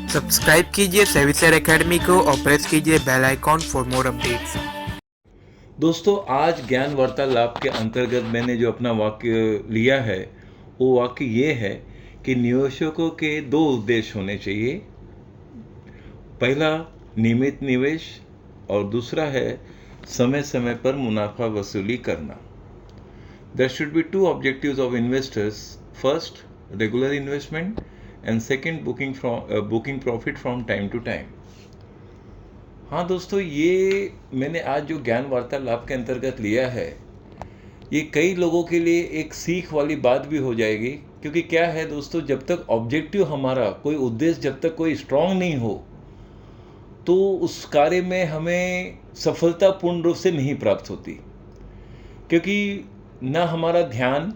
Subscribe कीजिए सेविसर academy को और प्रेस कीजिए bell icon for more updates. दोस्तों, आज ज्ञान वार्तालाप के अंतर्गत मैंने जो अपना वाक्य लिया है वो वाक्य ये है कि निवेशकों के दो उद्देश्य होने चाहिए। पहला नियमित निवेश और दूसरा है समय समय पर मुनाफा वसूली करना। There should be two objectives of investors. First, regular investment, and second, booking profit from time to time. हाँ दोस्तों, ये मैंने आज जो ज्ञान वार्तालाप के अंतर्गत लिया है, ये कई लोगों के लिए एक सीख वाली बात भी हो जाएगी। क्योंकि क्या है दोस्तों, जब तक ऑब्जेक्टिव हमारा कोई उद्देश्य जब तक कोई स्ट्रांग नहीं हो तो उस कार्य में हमें सफलता पूर्ण रूप से नहीं प्राप्त होती। क्योंकि ना हमारा ध्यान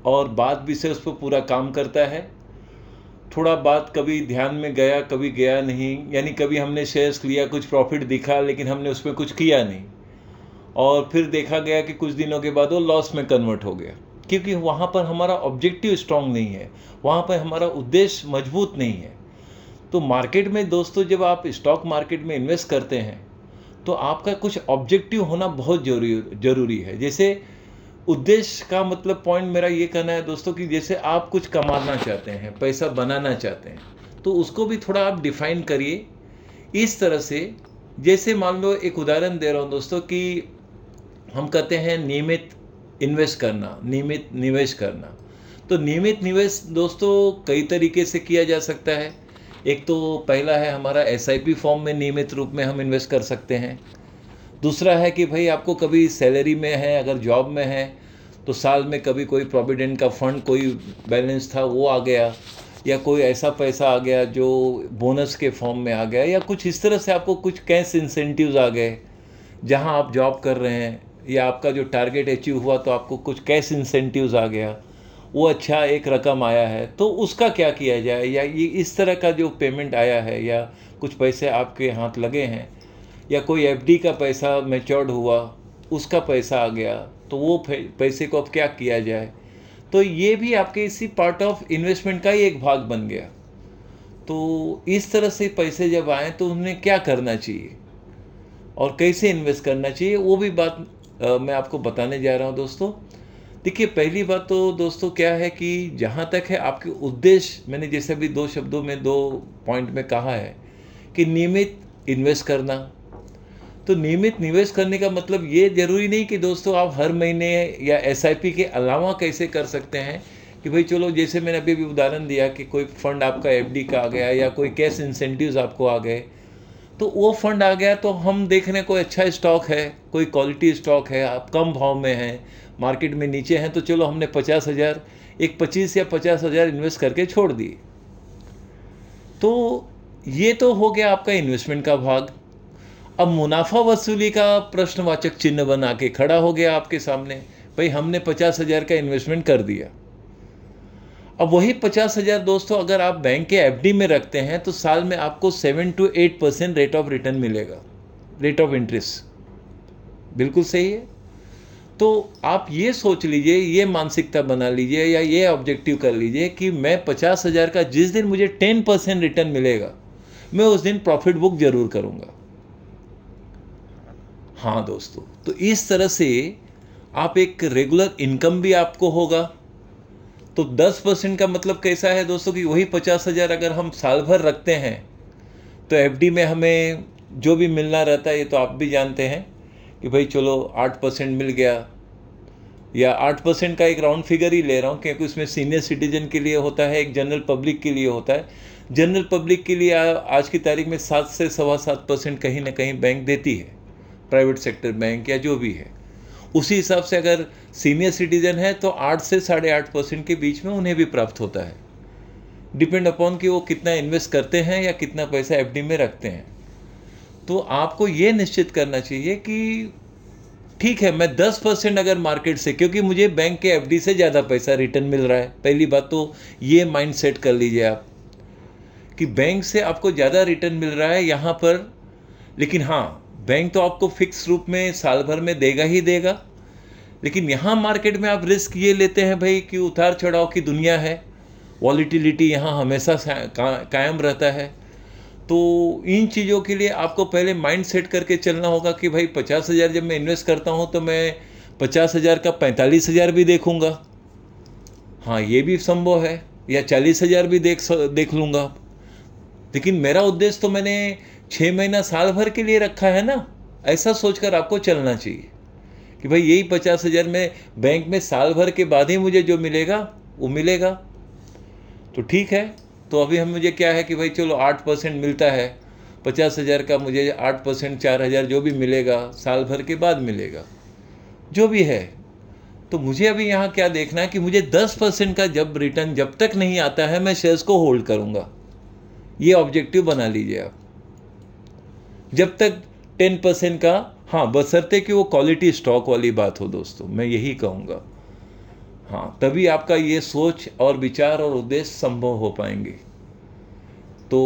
और बात विषय उस पर पूरा काम करता है। थोड़ा बात कभी ध्यान में गया, कभी गया नहीं। यानी कभी हमने शेयर्स लिया, कुछ प्रॉफिट दिखा, लेकिन हमने उसमें कुछ किया नहीं, और फिर देखा गया कि कुछ दिनों के बाद वो लॉस में कन्वर्ट हो गया। क्योंकि वहाँ पर हमारा ऑब्जेक्टिव स्ट्रांग नहीं है, वहाँ पर हमारा उद्देश्य मजबूत नहीं है। तो मार्केट में दोस्तों, जब आप स्टॉक मार्केट में इन्वेस्ट करते हैं तो आपका कुछ ऑब्जेक्टिव होना बहुत जरूरी है। जैसे उद्देश्य का मतलब, पॉइंट मेरा ये कहना है दोस्तों कि जैसे आप कुछ कमाना चाहते हैं, पैसा बनाना चाहते हैं, तो उसको भी थोड़ा आप डिफाइन करिए इस तरह से। जैसे मान लो, एक उदाहरण दे रहा हूँ दोस्तों कि हम कहते हैं नियमित इन्वेस्ट करना, नियमित निवेश करना। तो नियमित निवेश दोस्तों कई तरीके से किया जा सकता है। एक तो पहला है हमारा एसआईपी फॉर्म में नियमित रूप में हम इन्वेस्ट कर सकते हैं। दूसरा है कि भाई आपको कभी सैलरी में है, अगर जॉब में है तो साल में कभी कोई प्रोविडेंट का फंड, कोई बैलेंस था वो आ गया, या कोई ऐसा पैसा आ गया जो बोनस के फॉर्म में आ गया, या कुछ इस तरह से आपको कुछ कैश इंसेंटिव्स आ गए जहां आप जॉब कर रहे हैं, या आपका जो टारगेट अचीव हुआ तो आपको कुछ कैश इंसेंटिव्स आ गया, वो अच्छा एक रकम आया है, तो उसका क्या किया जाए। या ये इस तरह का जो पेमेंट आया है, या कुछ पैसे आपके हाथ लगे हैं, या कोई एफडी का पैसा मैच्योर्ड हुआ, उसका पैसा आ गया, तो वो पैसे को अब क्या किया जाए। तो ये भी आपके इसी पार्ट ऑफ इन्वेस्टमेंट का ही एक भाग बन गया। तो इस तरह से पैसे जब आए तो उन्हें क्या करना चाहिए और कैसे इन्वेस्ट करना चाहिए, वो भी बात मैं आपको बताने जा रहा हूँ दोस्तों। देखिए, पहली बात तो दोस्तों क्या है कि जहाँ तक है आपके उद्देश्य, मैंने जैसे भी दो शब्दों में, दो पॉइंट में कहा है कि नियमित इन्वेस्ट करना। तो नियमित निवेश करने का मतलब ये जरूरी नहीं कि दोस्तों आप हर महीने या एसआईपी के अलावा कैसे कर सकते हैं कि भाई चलो, जैसे मैंने अभी भी उदाहरण दिया कि कोई फंड आपका एफडी का आ गया, या कोई कैश इंसेंटिव्स आपको आ गए, तो वो फंड आ गया तो हम देख रहे हैं कोई अच्छा स्टॉक है, कोई क्वालिटी स्टॉक है, आप कम भाव में हैं, मार्केट में नीचे हैं, तो चलो हमने 50,000, एक 25 या 50,000 इन्वेस्ट करके छोड़ दिए। तो ये तो हो गया आपका इन्वेस्टमेंट का भाग। अब मुनाफा वसूली का प्रश्नवाचक चिन्ह बना के खड़ा हो गया आपके सामने। भाई हमने 50,000 का इन्वेस्टमेंट कर दिया, अब वही 50,000 दोस्तों अगर आप बैंक के एफडी में रखते हैं तो साल में आपको 7 to 8% रेट ऑफ रिटर्न मिलेगा, रेट ऑफ इंटरेस्ट। बिल्कुल सही है। तो आप ये सोच लीजिए, ये मानसिकता बना लीजिए, या ये ऑब्जेक्टिव कर लीजिए कि मैं 50,000 का जिस दिन मुझे 10% रिटर्न मिलेगा, मैं उस दिन प्रॉफिट बुक जरूर करूंगा। हाँ दोस्तों, तो इस तरह से आप एक रेगुलर इनकम भी आपको होगा। तो 10% का मतलब कैसा है दोस्तों कि वही 50,000 अगर हम साल भर रखते हैं तो एफडी में हमें जो भी मिलना रहता है, ये तो आप भी जानते हैं कि भाई चलो 8% मिल गया, या 8% का एक राउंड फिगर ही ले रहा हूँ क्योंकि उसमें सीनियर सिटीजन के लिए होता है, एक जनरल पब्लिक के लिए होता है। जनरल पब्लिक के लिए आज की तारीख में 7 से 7.25% कहीं ना कहीं बैंक देती है, प्राइवेट सेक्टर बैंक या जो भी है। उसी हिसाब से अगर सीनियर सिटीजन है तो 8 से 8.5% के बीच में उन्हें भी प्राप्त होता है, डिपेंड अपॉन कि वो कितना इन्वेस्ट करते हैं या कितना पैसा एफडी में रखते हैं। तो आपको ये निश्चित करना चाहिए कि ठीक है, मैं 10% अगर मार्केट से, क्योंकि मुझे बैंक के एफडी से ज़्यादा पैसा रिटर्न मिल रहा है, पहली बात तो ये माइंड सेट कर लीजिए आप कि बैंक से आपको ज़्यादा रिटर्न मिल रहा है यहाँ पर। लेकिन हाँ, बैंक तो आपको फिक्स रूप में साल भर में देगा ही देगा, लेकिन यहाँ मार्केट में आप रिस्क ये लेते हैं भाई कि उतार चढ़ाव की दुनिया है, वॉलीटिलिटी यहाँ हमेशा कायम रहता है। तो इन चीज़ों के लिए आपको पहले माइंड सेट करके चलना होगा कि भाई 50,000 जब मैं इन्वेस्ट करता हूँ तो मैं 50,000 का 45,000 भी देखूंगा, हाँ ये भी संभव है, या 40,000 भी देख लूँगा। लेकिन मेरा उद्देश्य तो मैंने 6 महीना साल भर के लिए रखा है ना, ऐसा सोचकर आपको चलना चाहिए कि भाई यही 50,000 में बैंक में साल भर के बाद ही मुझे जो मिलेगा वो मिलेगा। तो ठीक है, तो अभी हम मुझे क्या है कि भाई चलो 8% मिलता है, 50,000 का मुझे 8% 4,000 जो भी मिलेगा साल भर के बाद मिलेगा, जो भी है। तो मुझे अभी यहाँ क्या देखना है कि मुझे 10% का जब रिटर्न जब तक नहीं आता है मैं शेयर्स को होल्ड करूँगा, ये ऑब्जेक्टिव बना लीजिए आप। जब तक 10% का, हाँ बशर्ते कि वो क्वालिटी स्टॉक वाली बात हो दोस्तों, मैं यही कहूँगा। हाँ, तभी आपका ये सोच और विचार और उद्देश्य संभव हो पाएंगे। तो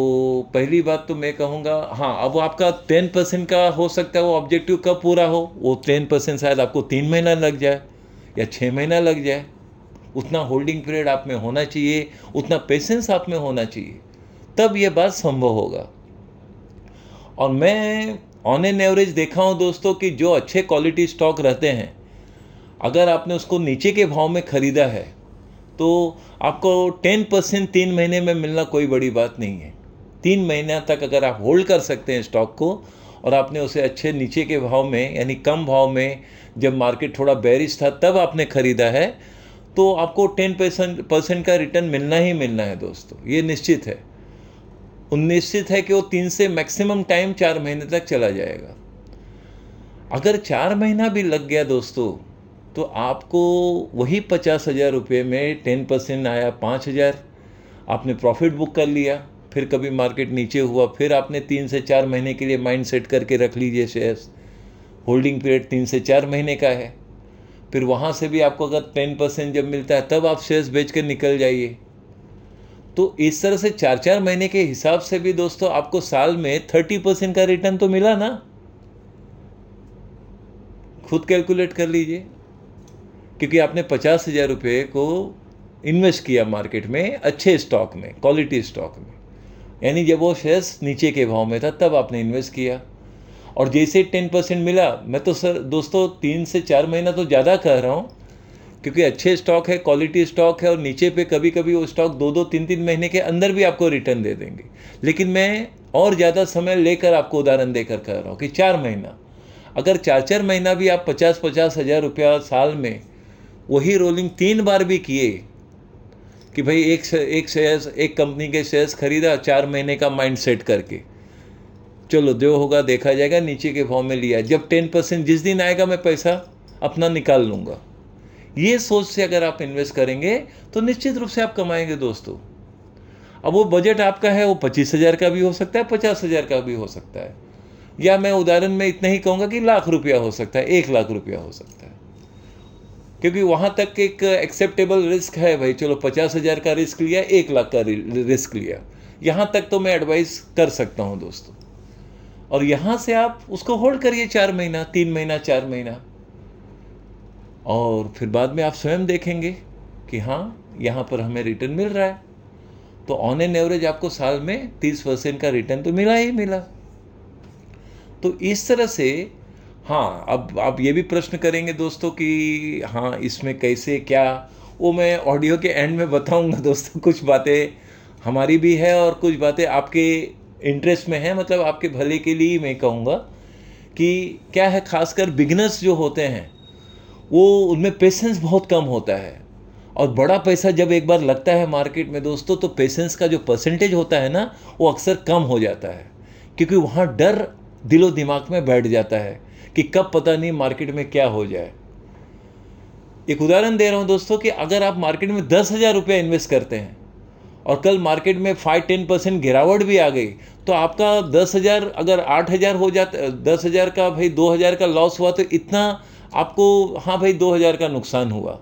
पहली बात तो मैं कहूँगा, हाँ अब आपका 10% का हो सकता है वो ऑब्जेक्टिव कब पूरा हो, वो 10% शायद आपको 3 महीना लग जाए या 6 महीना लग जाए। उतना होल्डिंग पीरियड आप में होना चाहिए, उतना पेशेंस आप में होना चाहिए, तब ये बात संभव होगा। और मैं ऑन एन एवरेज देखा हूँ दोस्तों कि जो अच्छे क्वालिटी स्टॉक रहते हैं, अगर आपने उसको नीचे के भाव में ख़रीदा है तो आपको 10% 3 महीने में मिलना कोई बड़ी बात नहीं है। 3 महीना तक अगर आप होल्ड कर सकते हैं स्टॉक को, और आपने उसे अच्छे नीचे के भाव में यानी कम भाव में, जब मार्केट थोड़ा बेरिश था तब आपने ख़रीदा है, तो आपको 10% का रिटर्न मिलना ही मिलना है दोस्तों, ये निश्चित है। निश्चित है कि वो 3 से मैक्सिमम टाइम 4 महीने तक चला जाएगा। अगर 4 महीना भी लग गया दोस्तों, तो आपको वही 50,000 रुपये में 10% आया 5,000, आपने प्रॉफिट बुक कर लिया। फिर कभी मार्केट नीचे हुआ, फिर आपने 3 से 4 महीने के लिए माइंड सेट करके रख लीजिए शेयर्स, होल्डिंग पीरियड 3 से 4 महीने का है। फिर वहाँ से भी आपको अगर 10% जब मिलता है तब आप शेयर्स बेच कर निकल जाइए। तो इस तरह से 4-4 महीने के हिसाब से भी दोस्तों आपको साल में 30% का रिटर्न तो मिला ना। खुद कैलकुलेट कर लीजिए, क्योंकि आपने 50,000 रुपये को इन्वेस्ट किया मार्केट में अच्छे स्टॉक में, क्वालिटी स्टॉक में, यानी जब वो शेयर्स नीचे के भाव में था तब आपने इन्वेस्ट किया। और जैसे 10% मिला, मैं तो सर दोस्तों 3 से 4 महीना तो ज़्यादा कह रहा हूँ, क्योंकि अच्छे स्टॉक है, क्वालिटी स्टॉक है, और नीचे पे कभी कभी वो स्टॉक 2-2, 3-3 महीने के अंदर भी आपको रिटर्न दे देंगे। लेकिन मैं और ज़्यादा समय लेकर आपको उदाहरण देकर कह रहा हूँ कि 4 महीना, अगर 4-4 महीना भी आप 50-50 हज़ार रुपया साल में वही रोलिंग 3 बार भी किए कि भाई एक शेयर्स, एक कंपनी के शेयर्स खरीदा 4 महीने का माइंड सेट करके, चलो जो होगा देखा जाएगा, नीचे के भाव में लिया, जब 10% जिस दिन आएगा मैं पैसा अपना निकाल लूँगा, ये सोच से अगर आप इन्वेस्ट करेंगे तो निश्चित रूप से आप कमाएंगे दोस्तों। अब वो बजट आपका है, वो 25,000 का भी हो सकता है, 50,000 का भी हो सकता है, या मैं उदाहरण में इतना ही कहूँगा कि लाख रुपया हो सकता है, 1 लाख रुपया हो सकता है, क्योंकि वहाँ तक एक एक्सेप्टेबल रिस्क है। भाई चलो 50,000 का रिस्क लिया, 1 लाख का रिस्क लिया, यहाँ तक तो मैं एडवाइस कर सकता हूँ दोस्तों। और यहाँ से आप उसको होल्ड करिए 4 महीना, 3 महीना, 4 महीना, और फिर बाद में आप स्वयं देखेंगे कि हाँ यहाँ पर हमें रिटर्न मिल रहा है। तो ऑन एन एवरेज आपको साल में 30% का रिटर्न तो मिला ही मिला। तो इस तरह से, हाँ अब आप ये भी प्रश्न करेंगे दोस्तों कि हाँ इसमें कैसे क्या, वो मैं ऑडियो के एंड में बताऊंगा दोस्तों। कुछ बातें हमारी भी है और कुछ बातें आपके इंटरेस्ट में है, मतलब आपके भले के लिए मैं कहूँगा कि क्या है, खासकर बिगिनर्स जो होते हैं वो, उनमें पेशेंस बहुत कम होता है। और बड़ा पैसा जब एक बार लगता है मार्केट में दोस्तों, तो पेशेंस का जो परसेंटेज होता है ना, वो अक्सर कम हो जाता है, क्योंकि वहाँ डर दिलो दिमाग में बैठ जाता है कि कब पता नहीं मार्केट में क्या हो जाए। एक उदाहरण दे रहा हूँ दोस्तों कि अगर आप मार्केट में 10,000 रुपया इन्वेस्ट करते हैं और कल मार्केट में 5-10% गिरावट भी आ गई, तो आपका 10,000 अगर 8,000 हो जाता, 10,000 का भाई 2,000 का लॉस हुआ, तो इतना आपको, हाँ भाई 2,000 का नुकसान हुआ,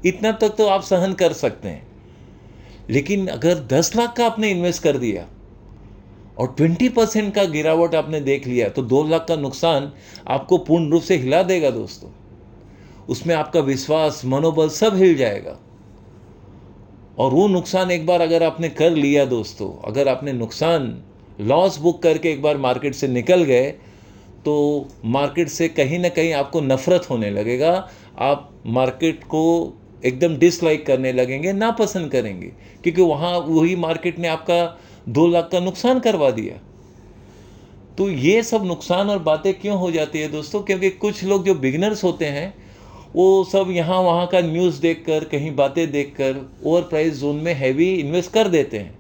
इतना तक तो आप सहन कर सकते हैं। लेकिन अगर 10 लाख का आपने इन्वेस्ट कर दिया और 20% का गिरावट आपने देख लिया, तो 2 लाख का नुकसान आपको पूर्ण रूप से हिला देगा दोस्तों। उसमें आपका विश्वास, मनोबल सब हिल जाएगा। और वो नुकसान एक बार अगर आपने कर लिया दोस्तों, अगर आपने नुकसान लॉस बुक करके एक बार मार्केट से निकल गए तो मार्केट से कहीं ना कहीं आपको नफरत होने लगेगा, आप मार्केट को एकदम डिसलाइक करने लगेंगे, नापसंद करेंगे, क्योंकि वहाँ वही मार्केट ने आपका 2 लाख का नुकसान करवा दिया। तो ये सब नुकसान और बातें क्यों हो जाती है दोस्तों? क्योंकि कुछ लोग जो बिगिनर्स होते हैं वो सब यहाँ वहाँ का न्यूज़ देखकर, कहीं बातें देखकर ओवर प्राइस जोन में हैवी इन्वेस्ट कर देते हैं,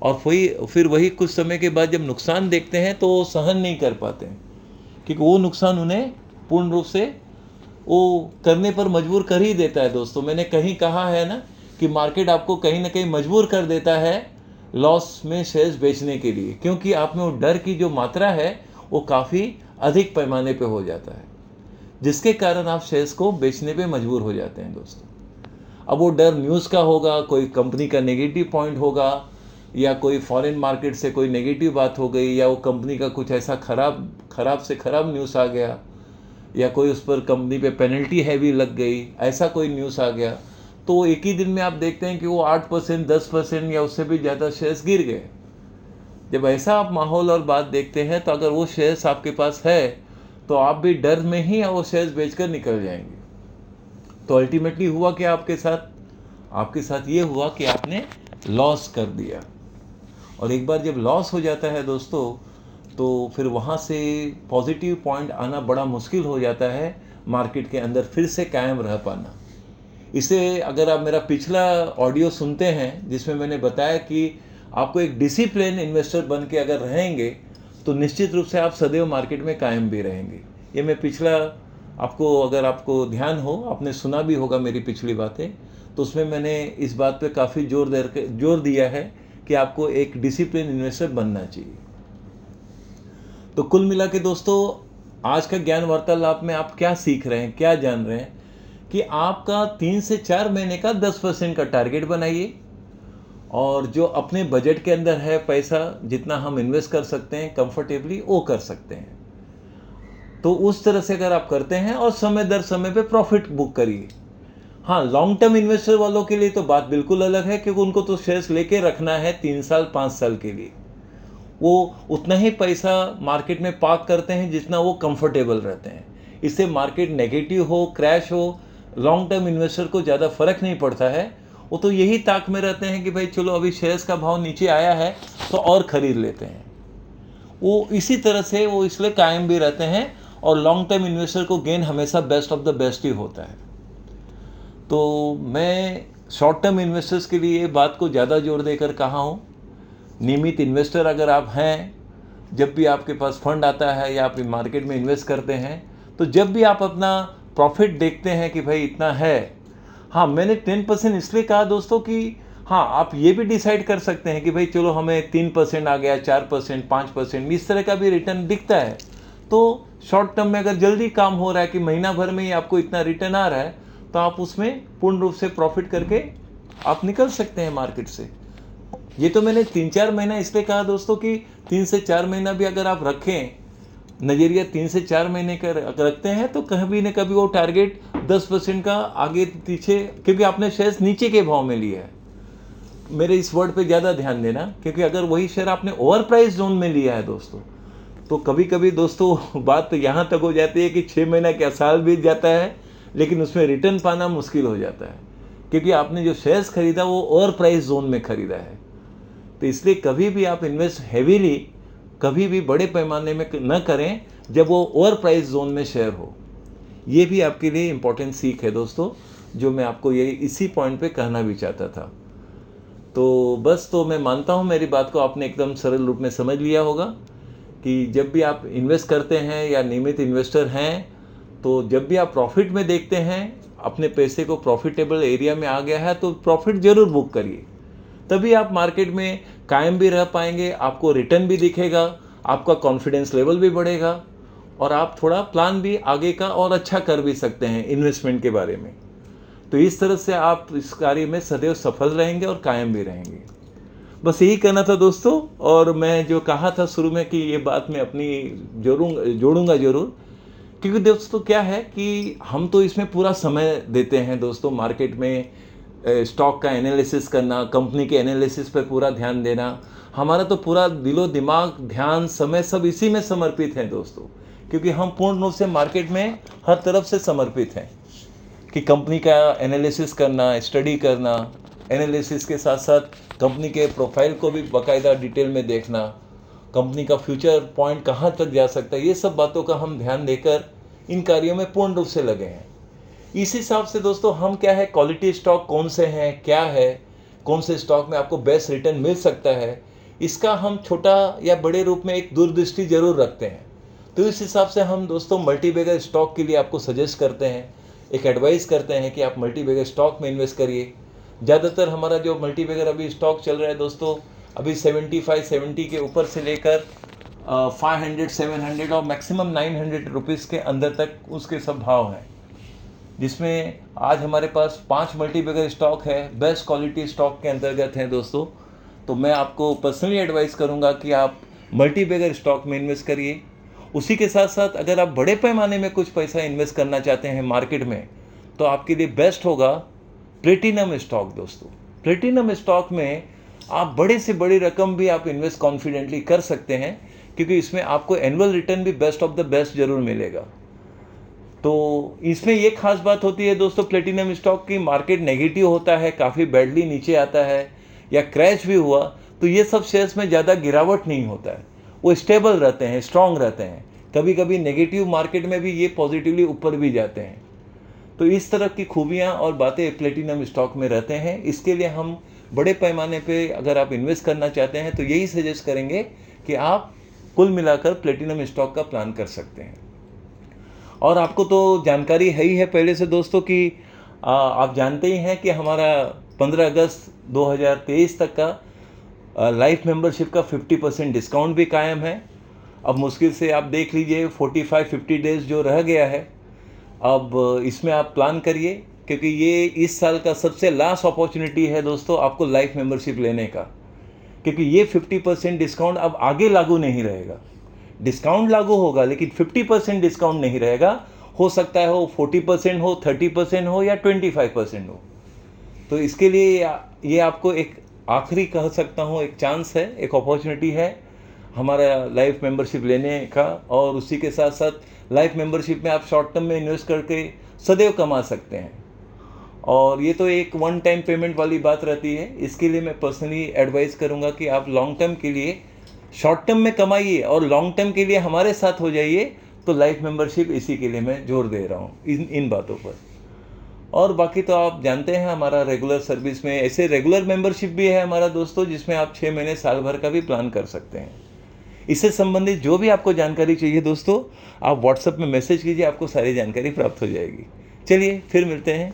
और फिर वही कुछ समय के बाद जब नुकसान देखते हैं तो वो सहन नहीं कर पाते हैं, क्योंकि वो नुकसान उन्हें पूर्ण रूप से वो करने पर मजबूर कर ही देता है। दोस्तों, मैंने कहीं कहा है ना कि मार्केट आपको कहीं ना कहीं मजबूर कर देता है लॉस में शेयर्स बेचने के लिए, क्योंकि आप में वो डर की जो मात्रा है वो काफ़ी अधिक पैमाने पे हो जाता है, जिसके कारण आप शेयर्स को बेचने पे मजबूर हो जाते हैं दोस्तों। अब वो डर न्यूज़ का होगा, कोई कंपनी का नेगेटिव पॉइंट होगा, या कोई फॉरेन मार्केट से कोई नेगेटिव बात हो गई, या वो कंपनी का कुछ ऐसा खराब से खराब न्यूज़ आ गया, या कोई उस पर कंपनी पे पेनल्टी हैवी लग गई, ऐसा कोई न्यूज़ आ गया, तो एक ही दिन में आप देखते हैं कि वो 8%, 10% या उससे भी ज़्यादा शेयर्स गिर गए। जब ऐसा आप माहौल और बात देखते हैं तो अगर वो शेयर्स आपके पास है तो आप भी डर में ही वो शेयर्स बेचकर निकल जाएंगे। तो अल्टीमेटली हुआ क्या आपके साथ ये हुआ कि आपने लॉस कर दिया। और एक बार जब लॉस हो जाता है दोस्तों, तो फिर वहाँ से पॉजिटिव पॉइंट आना बड़ा मुश्किल हो जाता है, मार्केट के अंदर फिर से कायम रह पाना। इसे अगर आप मेरा पिछला ऑडियो सुनते हैं जिसमें मैंने बताया कि आपको एक डिसिप्लिन इन्वेस्टर बन के अगर रहेंगे तो निश्चित रूप से आप सदैव मार्केट में कायम भी रहेंगे। ये मैं पिछला अगर आपको ध्यान हो, आपने सुना भी होगा मेरी पिछली बातें, तो उसमें मैंने इस बात पे काफ़ी जोर दिया है कि आपको एक डिसिप्लिन इन्वेस्टर बनना चाहिए। तो कुल मिला के दोस्तों, आज का ज्ञान वार्तालाप में आप क्या सीख रहे हैं, क्या जान रहे हैं कि आपका 3 से 4 महीने का 10% का टारगेट बनाइए, और जो अपने बजट के अंदर है पैसा जितना हम इन्वेस्ट कर सकते हैं कंफर्टेबली वो कर सकते हैं। तो उस तरह से अगर आप करते हैं और समय दर समय पे प्रॉफिट बुक करिए। हाँ, लॉन्ग टर्म इन्वेस्टर वालों के लिए तो बात बिल्कुल अलग है, क्योंकि उनको तो शेयर्स लेके रखना है 3 साल 5 साल के लिए। वो उतना ही पैसा मार्केट में पार्क करते हैं जितना वो कंफर्टेबल रहते हैं। इससे मार्केट नेगेटिव हो, क्रैश हो, लॉन्ग टर्म इन्वेस्टर को ज़्यादा फर्क नहीं पड़ता है। वो तो यही ताक में रहते हैं कि भाई चलो अभी शेयर्स का भाव नीचे आया है तो और ख़रीद लेते हैं। वो इसी तरह से वो इसलिए कायम भी रहते हैं, और लॉन्ग टर्म इन्वेस्टर को गेन हमेशा बेस्ट ऑफ द बेस्ट ही होता है। तो मैं शॉर्ट टर्म इन्वेस्टर्स के लिए बात को ज़्यादा जोर देकर कहा हूँ। नियमित इन्वेस्टर अगर आप हैं, जब भी आपके पास फंड आता है या आप मार्केट में इन्वेस्ट करते हैं, तो जब भी आप अपना प्रॉफिट देखते हैं कि भाई इतना है, हाँ मैंने 10% इसलिए कहा दोस्तों कि हाँ आप ये भी डिसाइड कर सकते हैं कि भाई चलो हमें 3% आ गया, 4%, 5%, इस तरह का भी रिटर्न दिखता है। तो शॉर्ट टर्म में अगर जल्दी काम हो रहा है कि महीना भर में ही आपको इतना रिटर्न आ रहा है, तो आप उसमें पूर्ण रूप से प्रॉफिट करके आप निकल सकते हैं मार्केट से। ये तो मैंने 3-4 महीना इसलिए कहा दोस्तों कि 3 से 4 महीना भी अगर आप रखें, नज़रिया 3 से 4 महीने का रखते हैं, तो कभी न कभी वो टारगेट 10% का आगे पीछे, क्योंकि आपने शेयर्स नीचे के भाव में लिया है। मेरे इस वर्ड पे ज़्यादा ध्यान देना, क्योंकि अगर वही शेयर आपने ओवर प्राइस जोन में लिया है दोस्तों, तो कभी कभी दोस्तों बात तो यहाँ तक हो जाती है कि 6 महीना क्या साल बीत जाता है, लेकिन उसमें रिटर्न पाना मुश्किल हो जाता है, क्योंकि आपने जो शेयर्स खरीदा वो ओवर प्राइस जोन में खरीदा है। तो इसलिए कभी भी आप इन्वेस्ट हैवीली कभी भी बड़े पैमाने में न करें जब वो ओवर प्राइस जोन में शेयर हो। ये भी आपके लिए इम्पोर्टेंट सीख है दोस्तों, जो मैं आपको ये इसी पॉइंट पे कहना भी चाहता था। तो बस, तो मैं मानता हूँ मेरी बात को आपने एकदम सरल रूप में समझ लिया होगा कि जब भी आप इन्वेस्ट करते हैं या नियमित इन्वेस्टर हैं, तो जब भी आप प्रॉफिट में देखते हैं अपने पैसे को प्रॉफिटेबल एरिया में आ गया है, तो प्रॉफिट ज़रूर बुक करिए। तभी आप मार्केट में कायम भी रह पाएंगे, आपको रिटर्न भी दिखेगा, आपका कॉन्फिडेंस लेवल भी बढ़ेगा, और आप थोड़ा प्लान भी आगे का और अच्छा कर भी सकते हैं इन्वेस्टमेंट के बारे में। तो इस तरह से आप इस कार्य में सदैव सफल रहेंगे और कायम भी रहेंगे। बस यही कहना था दोस्तों। और मैं जो कहा था शुरू में कि ये बात मैं अपनी जोड़ूंगा ज़रूर, क्योंकि दोस्तों क्या है कि हम तो इसमें पूरा समय देते हैं दोस्तों, मार्केट में स्टॉक का एनालिसिस करना, कंपनी के एनालिसिस पर पूरा ध्यान देना, हमारा तो पूरा दिलो दिमाग, ध्यान, समय सब इसी में समर्पित है दोस्तों, क्योंकि हम पूर्ण रूप से मार्केट में हर तरफ से समर्पित हैं कि कंपनी का एनालिसिस करना, स्टडी करना, एनालिसिस के साथ साथ कंपनी के प्रोफाइल को भी बाकायदा डिटेल में देखना, कंपनी का फ्यूचर पॉइंट कहाँ तक जा सकता है, ये सब बातों का हम ध्यान देकर इन कार्यों में पूर्ण रूप से लगे हैं। इस हिसाब से दोस्तों हम क्या है, क्वालिटी स्टॉक कौन से हैं, क्या है, कौन से स्टॉक में आपको बेस्ट रिटर्न मिल सकता है, इसका हम छोटा या बड़े रूप में एक दूरदृष्टि जरूर रखते हैं। तो इस हिसाब से हम दोस्तों मल्टीबैगर स्टॉक के लिए आपको सजेस्ट करते हैं, एक एडवाइस करते हैं कि आप मल्टीबैगर स्टॉक में इन्वेस्ट करिए। ज़्यादातर हमारा जो मल्टीबैगर अभी स्टॉक चल रहा है दोस्तों, अभी 70 के ऊपर से लेकर 500, 700 और मैक्सिमम 900 रुपीज़ के अंदर तक उसके सब भाव हैं, जिसमें आज हमारे पास 5 मल्टीबैगर स्टॉक है, बेस्ट क्वालिटी स्टॉक के अंतर्गत हैं दोस्तों। तो मैं आपको पर्सनली एडवाइस करूंगा कि आप मल्टीबैगर स्टॉक में इन्वेस्ट करिए। उसी के साथ साथ अगर आप बड़े पैमाने में कुछ पैसा इन्वेस्ट करना चाहते हैं मार्केट में, तो आपके लिए बेस्ट होगा प्लेटिनम स्टॉक दोस्तों। प्लेटिनम स्टॉक में आप बड़े से बड़ी रकम भी आप इन्वेस्ट कॉन्फिडेंटली कर सकते हैं, क्योंकि इसमें आपको एनुअल रिटर्न भी बेस्ट ऑफ द बेस्ट जरूर मिलेगा। तो इसमें ये खास बात होती है दोस्तों प्लेटिनम स्टॉक की, मार्केट नेगेटिव होता है, काफ़ी बैडली नीचे आता है या क्रैश भी हुआ, तो ये सब शेयर्स में ज़्यादा गिरावट नहीं होता है, वो स्टेबल रहते हैं, स्ट्रांग रहते हैं। कभी कभी नेगेटिव मार्केट में भी ये पॉजिटिवली ऊपर भी जाते हैं। तो इस तरह की खूबियाँ और बातें प्लेटिनम स्टॉक में रहते हैं। इसके लिए हम बड़े पैमाने पे अगर आप इन्वेस्ट करना चाहते हैं तो यही सजेस्ट करेंगे कि आप कुल मिलाकर प्लेटिनम स्टॉक का प्लान कर सकते हैं। और आपको तो जानकारी है ही है पहले से दोस्तों कि आप जानते ही हैं कि हमारा 15 अगस्त 2023 तक का लाइफ मेंबरशिप का 50% डिस्काउंट भी कायम है। अब मुश्किल से आप देख लीजिए 45-50 डेज़ जो रह गया है, अब इसमें आप प्लान करिए, क्योंकि ये इस साल का सबसे लास्ट अपॉर्चुनिटी है दोस्तों आपको लाइफ मेंबरशिप लेने का, क्योंकि ये 50% डिस्काउंट अब आगे लागू नहीं रहेगा। डिस्काउंट लागू होगा लेकिन 50% डिस्काउंट नहीं रहेगा। हो सकता है वो 40% हो, 30% हो या 25% हो। तो इसके लिए ये आपको एक आखिरी कह सकता हूँ एक चांस है, एक अपॉर्चुनिटी है हमारा लाइफ मेंबरशिप लेने का। और उसी के साथ साथ लाइफ मेंबरशिप में आप शॉर्ट टर्म में इन्वेस्ट करके सदैव कमा सकते हैं। और ये तो एक वन टाइम पेमेंट वाली बात रहती है। इसके लिए मैं पर्सनली एडवाइस करूँगा कि आप लॉन्ग टर्म के लिए शॉर्ट टर्म में कमाइए और लॉन्ग टर्म के लिए हमारे साथ हो जाइए। तो लाइफ मेंबरशिप इसी के लिए मैं जोर दे रहा हूँ इन बातों पर। और बाकी तो आप जानते हैं हमारा रेगुलर सर्विस में ऐसे रेगुलर मेंबरशिप भी है हमारा दोस्तों, जिसमें आप 6 महीने साल भर का भी प्लान कर सकते हैं। इससे संबंधित जो भी आपको जानकारी चाहिए दोस्तों, आप व्हाट्सएप में मैसेज कीजिए, आपको सारी जानकारी प्राप्त हो जाएगी। चलिए फिर मिलते हैं।